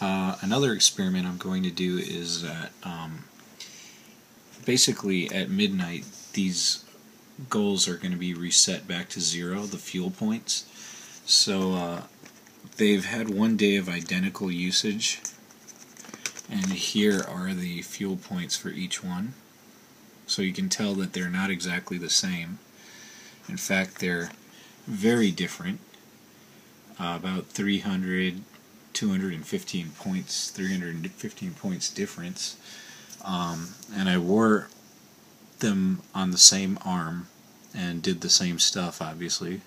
Another experiment I'm going to do is that basically at midnight these goals are going to be reset back to 0, the fuel points. So they've had 1 day of identical usage, and here are the fuel points for each one. So you can tell that they're not exactly the same. In fact, they're very different. About 215 points difference. And I wore them on the same arm and did the same stuff, obviously.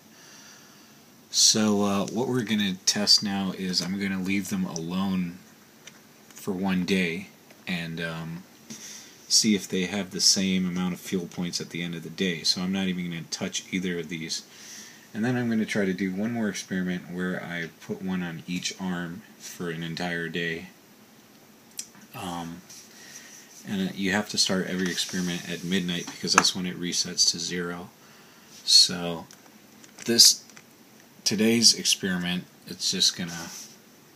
So what we're going to test now is I'm going to leave them alone for 1 day and see if they have the same amount of fuel points at the end of the day. So I'm not even going to touch either of these. And then I'm going to try to do one more experiment where I put one on each arm for an entire day. And you have to start every experiment at midnight because that's when it resets to 0. So today's experiment, it's just going to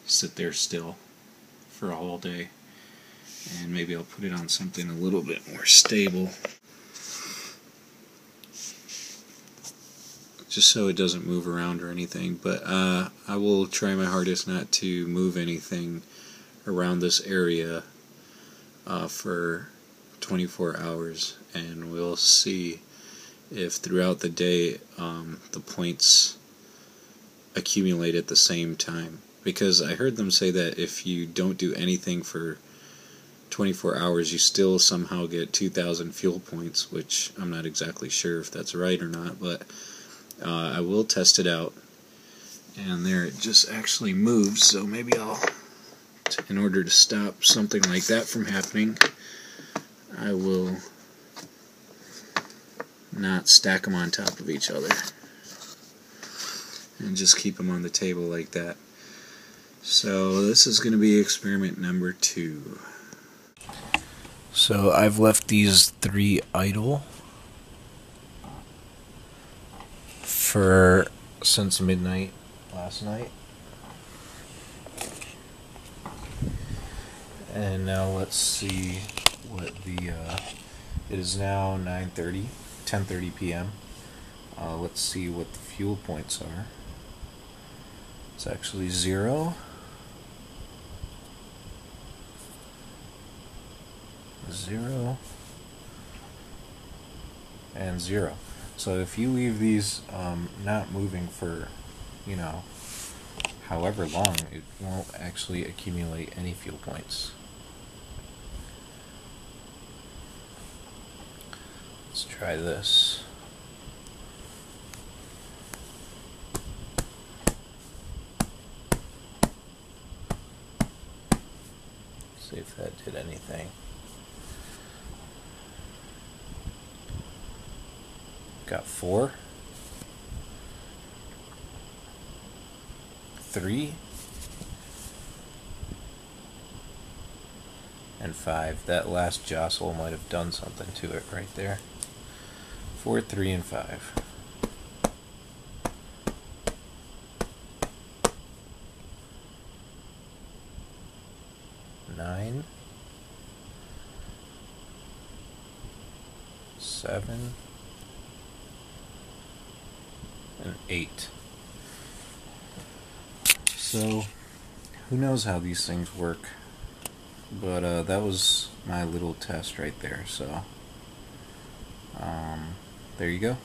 sit there still for a whole day. And maybe I'll put it on something a little bit more stable, just so it doesn't move around or anything. But I will try my hardest not to move anything around this area for 24 hours, and we'll see if throughout the day the points accumulate at the same time. Because I heard them say that if you don't do anything for 24 hours, you still somehow get 2,000 fuel points, which I'm not exactly sure if that's right or not, but I will test it out. And there it just actually moves, so maybe in order to stop something like that from happening, I will not stack them on top of each other and just keep them on the table like that. So this is going to be experiment number 2. So I've left these 3 idle since midnight last night. And now let's see what it is now 10:30 p.m. Let's see what the fuel points are. It's actually 0, 0, and 0. So if you leave these not moving for, however long, it won't actually accumulate any fuel points. Let's try this. See if that did anything. Got 4, 3, and 5. That last jostle might have done something to it right there. 4, 3, and 5. Nine, 7, and 8. So, who knows how these things work, but that was my little test right there, so there you go.